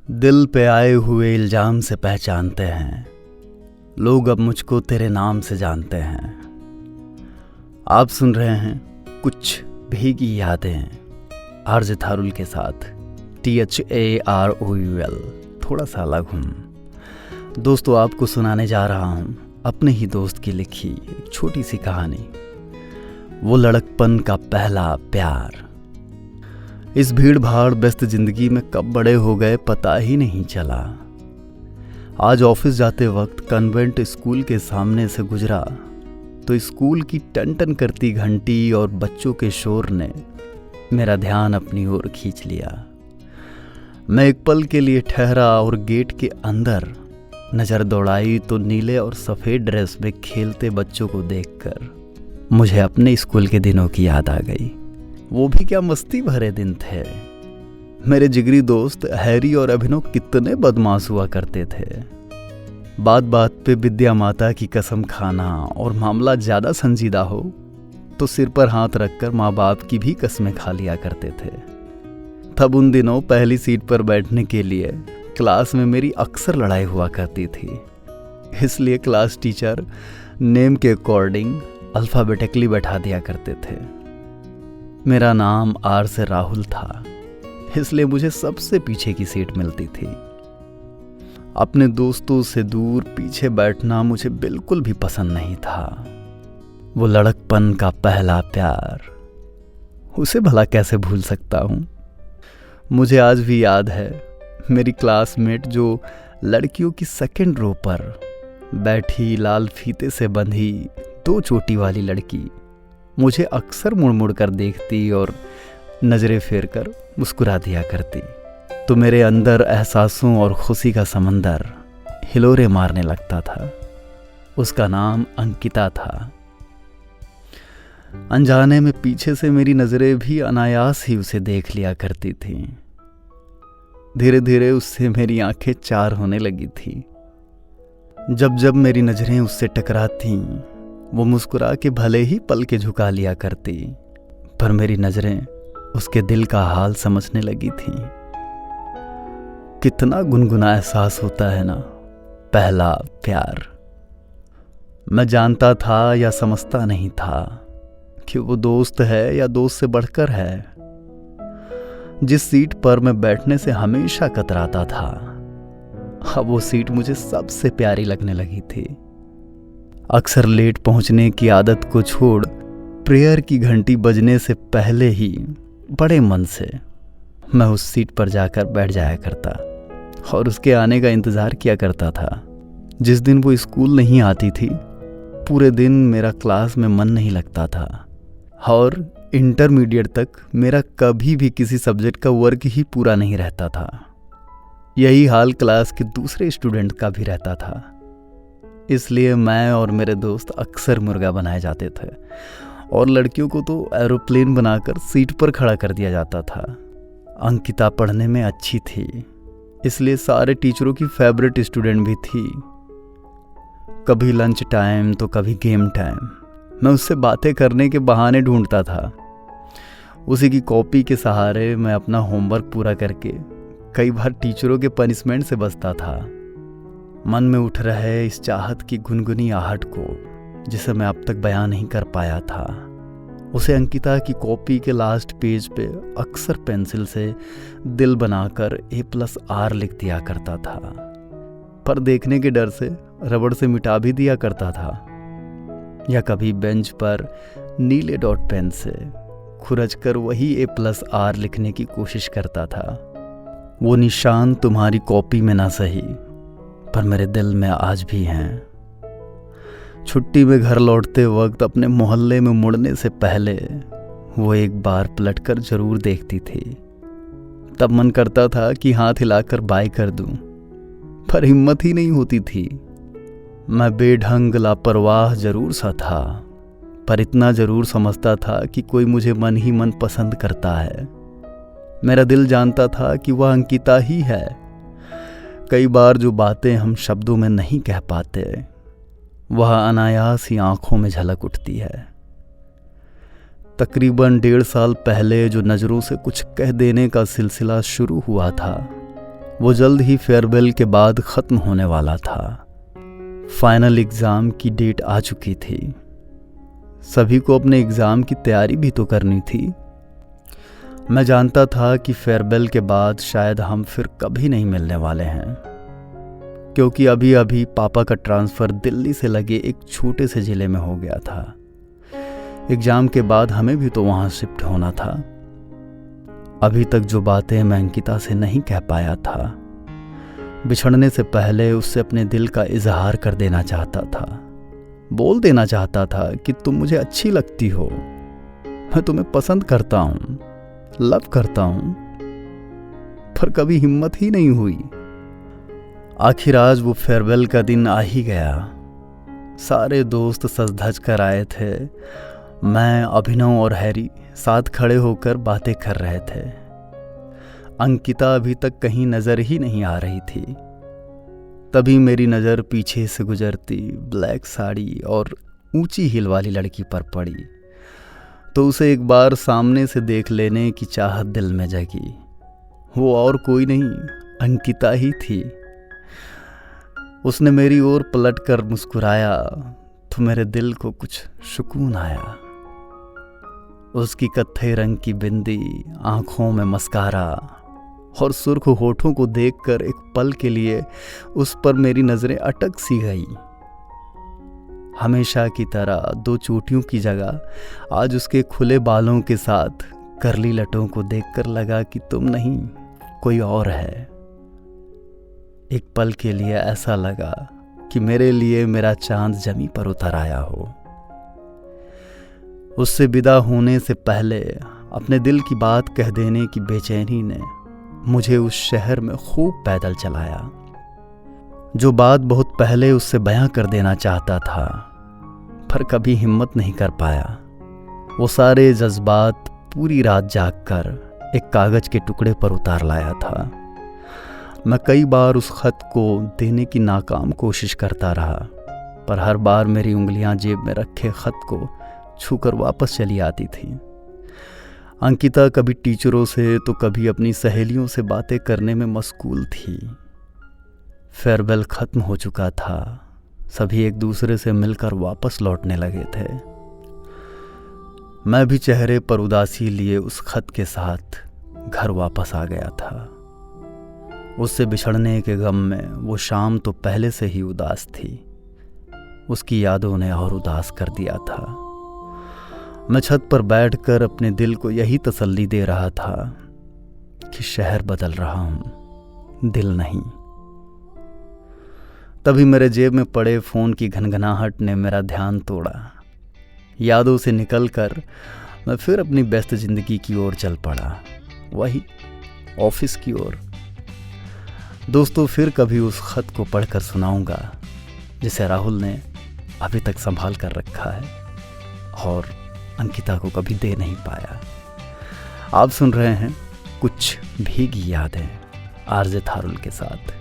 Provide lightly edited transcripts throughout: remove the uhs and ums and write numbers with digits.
दिल पे आए हुए इल्जाम से पहचानते हैं लोग, अब मुझको तेरे नाम से जानते हैं। आप सुन रहे हैं कुछ भीगी यादें आरजे थारुल के साथ, THAROUL, थोड़ा सा अलग हूँ। दोस्तों, आपको सुनाने जा रहा हूँ अपने ही दोस्त की लिखी एक छोटी सी कहानी, वो लड़कपन का पहला प्यार। इस भीड़ भाड़ व्यस्त जिंदगी में कब बड़े हो गए पता ही नहीं चला। आज ऑफिस जाते वक्त कन्वेंट स्कूल के सामने से गुजरा तो स्कूल की टन टन करती घंटी और बच्चों के शोर ने मेरा ध्यान अपनी ओर खींच लिया। मैं एक पल के लिए ठहरा और गेट के अंदर नजर दौड़ाई तो नीले और सफ़ेद ड्रेस में खेलते बच्चों को देखकर मुझे अपने स्कूल के दिनों की याद आ गई। वो भी क्या मस्ती भरे दिन थे। मेरे जिगरी दोस्त हैरी और अभिनव कितने बदमाश हुआ करते थे। बात बात पे विद्या माता की कसम खाना और मामला ज़्यादा संजीदा हो तो सिर पर हाथ रखकर माँ बाप की भी कसमें खा लिया करते थे। तब उन दिनों पहली सीट पर बैठने के लिए क्लास में मेरी अक्सर लड़ाई हुआ करती थी। इसलिए क्लास टीचर नेम के अकॉर्डिंग अल्फ़ाबेटिकली बैठा दिया करते थे। मेरा नाम आर से राहुल था, इसलिए मुझे सबसे पीछे की सीट मिलती थी। अपने दोस्तों से दूर पीछे बैठना मुझे बिल्कुल भी पसंद नहीं था। वो लड़कपन का पहला प्यार, उसे भला कैसे भूल सकता हूँ। मुझे आज भी याद है मेरी क्लासमेट जो लड़कियों की सेकंड रो पर बैठी लाल फीते से बंधी दो चोटी वाली लड़की मुझे अक्सर मुड़ मुड़ कर देखती और नज़रें फेर कर मुस्कुरा दिया करती तो मेरे अंदर एहसासों और खुशी का समंदर हिलोरे मारने लगता था। उसका नाम अंकिता था। अनजाने में पीछे से मेरी नज़रें भी अनायास ही उसे देख लिया करती थीं। धीरे धीरे उससे मेरी आंखें चार होने लगी थी। जब जब मेरी नज़रें उससे टकरातीं वो मुस्कुरा के भले ही पल के झुका लिया करती, पर मेरी नजरें उसके दिल का हाल समझने लगी थीं। कितना गुनगुना एहसास होता है ना पहला प्यार। मैं जानता था या समझता नहीं था कि वो दोस्त है या दोस्त से बढ़कर है। जिस सीट पर मैं बैठने से हमेशा कतराता था, अब वो सीट मुझे सबसे प्यारी लगने लगी थी। अक्सर लेट पहुंचने की आदत को छोड़ प्रेयर की घंटी बजने से पहले ही बड़े मन से मैं उस सीट पर जाकर बैठ जाया करता और उसके आने का इंतज़ार किया करता था। जिस दिन वो स्कूल नहीं आती थी पूरे दिन मेरा क्लास में मन नहीं लगता था और इंटरमीडिएट तक मेरा कभी भी किसी सब्जेक्ट का वर्क ही पूरा नहीं रहता था। यही हाल क्लास के दूसरे स्टूडेंट का भी रहता था। इसलिए मैं और मेरे दोस्त अक्सर मुर्गा बनाए जाते थे और लड़कियों को तो एरोप्लेन बनाकर सीट पर खड़ा कर दिया जाता था। अंकिता पढ़ने में अच्छी थी, इसलिए सारे टीचरों की फेवरेट स्टूडेंट भी थी। कभी लंच टाइम तो कभी गेम टाइम मैं उससे बातें करने के बहाने ढूंढता था। उसी की कॉपी के सहारे मैं अपना होमवर्क पूरा करके कई बार टीचरों के पनिशमेंट से बचता था। मन में उठ रहे इस चाहत की गुनगुनी आहट को जिसे मैं अब तक बयां नहीं कर पाया था, उसे अंकिता की कॉपी के लास्ट पेज पे अक्सर पेंसिल से दिल बनाकर A+R लिख दिया करता था, पर देखने के डर से रबड़ से मिटा भी दिया करता था। या कभी बेंच पर नीले डॉट पेन से खुरचकर वही A+R लिखने की कोशिश करता था। वो निशान तुम्हारी कॉपी में ना सही पर मेरे दिल में आज भी हैं। छुट्टी में घर लौटते वक्त अपने मोहल्ले में मुड़ने से पहले वो एक बार पलटकर जरूर देखती थी। तब मन करता था कि हाथ हिलाकर बाय कर दूं, पर हिम्मत ही नहीं होती थी। मैं बेढंग लापरवाह जरूर सा था, पर इतना जरूर समझता था कि कोई मुझे मन ही मन पसंद करता है। मेरा दिल जानता था कि वह अंकिता ही है। कई बार जो बातें हम शब्दों में नहीं कह पाते वह अनायास ही आंखों में झलक उठती है। तकरीबन 1.5 साल पहले जो नज़रों से कुछ कह देने का सिलसिला शुरू हुआ था वो जल्द ही फेयरवेल के बाद ख़त्म होने वाला था। फाइनल एग्ज़ाम की डेट आ चुकी थी। सभी को अपने एग्ज़ाम की तैयारी भी तो करनी थी। मैं जानता था कि फेयरवेल के बाद शायद हम फिर कभी नहीं मिलने वाले हैं, क्योंकि अभी अभी पापा का ट्रांसफ़र दिल्ली से लगे एक छोटे से ज़िले में हो गया था। एग्ज़ाम के बाद हमें भी तो वहाँ शिफ्ट होना था। अभी तक जो बातें मैं अंकिता से नहीं कह पाया था, बिछड़ने से पहले उससे अपने दिल का इजहार कर देना चाहता था। बोल देना चाहता था कि तुम मुझे अच्छी लगती हो, मैं तुम्हें पसंद करता हूँ, लव करता हूँ, पर कभी हिम्मत ही नहीं हुई। आखिर आज वो फेयरवेल का दिन आ ही गया। सारे दोस्त सज धज कर आए थे। मैं, अभिनव और हैरी साथ खड़े होकर बातें कर रहे थे। अंकिता अभी तक कहीं नज़र ही नहीं आ रही थी। तभी मेरी नज़र पीछे से गुजरती ब्लैक साड़ी और ऊंची हील वाली लड़की पर पड़ी, तो उसे एक बार सामने से देख लेने की चाहत दिल में जगी। वो और कोई नहीं, अंकिता ही थी। उसने मेरी ओर पलटकर मुस्कुराया तो मेरे दिल को कुछ सुकून आया। उसकी कत्थे रंग की बिंदी, आंखों में मस्कारा और सुर्ख होठों को देखकर एक पल के लिए उस पर मेरी नजरें अटक सी गई। हमेशा की तरह दो चोटियों की जगह आज उसके खुले बालों के साथ करली लटों को देखकर लगा कि तुम नहीं, कोई और है। एक पल के लिए ऐसा लगा कि मेरे लिए मेरा चांद जमी पर उतर आया हो। उससे विदा होने से पहले अपने दिल की बात कह देने की बेचैनी ने मुझे उस शहर में खूब पैदल चलाया। जो बात बहुत पहले उससे बयां कर देना चाहता था, पर कभी हिम्मत नहीं कर पाया, वो सारे जज्बात पूरी रात जागकर एक कागज के टुकड़े पर उतार लाया था। मैं कई बार उस खत को देने की नाकाम कोशिश करता रहा, पर हर बार मेरी उंगलियां जेब में रखे खत को छूकर वापस चली आती थी। अंकिता कभी टीचरों से तो कभी अपनी सहेलियों से बातें करने में मशगूल थी। फेयरवेल खत्म हो चुका था। सभी एक दूसरे से मिलकर वापस लौटने लगे थे। मैं भी चेहरे पर उदासी लिए उस खत के साथ घर वापस आ गया था। उससे बिछड़ने के गम में वो शाम तो पहले से ही उदास थी। उसकी यादों ने और उदास कर दिया था। मैं छत पर बैठकर अपने दिल को यही तसल्ली दे रहा था कि शहर बदल रहा हूं, दिल नहीं। तभी मेरे जेब में पड़े फोन की घनघनाहट ने मेरा ध्यान तोड़ा। यादों से निकलकर मैं फिर अपनी व्यस्त जिंदगी की ओर चल पड़ा, वही ऑफिस की ओर। दोस्तों, फिर कभी उस खत को पढ़कर सुनाऊंगा जिसे राहुल ने अभी तक संभाल कर रखा है और अंकिता को कभी दे नहीं पाया। आप सुन रहे हैं कुछ भीगी यादें आरजे थारुल के साथ,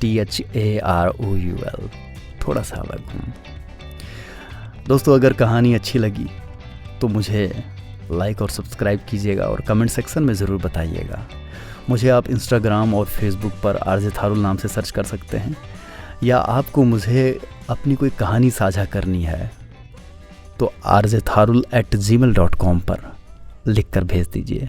THAROUL, थोड़ा सा अलग हूँ। दोस्तों, अगर कहानी अच्छी लगी तो मुझे लाइक और सब्सक्राइब कीजिएगा और कमेंट सेक्शन में ज़रूर बताइएगा। मुझे आप इंस्टाग्राम और फेसबुक पर आरजे थारुल नाम से सर्च कर सकते हैं, या आपको मुझे अपनी कोई कहानी साझा करनी है तो rjtharul@gmail.com पर लिख कर भेज दीजिए।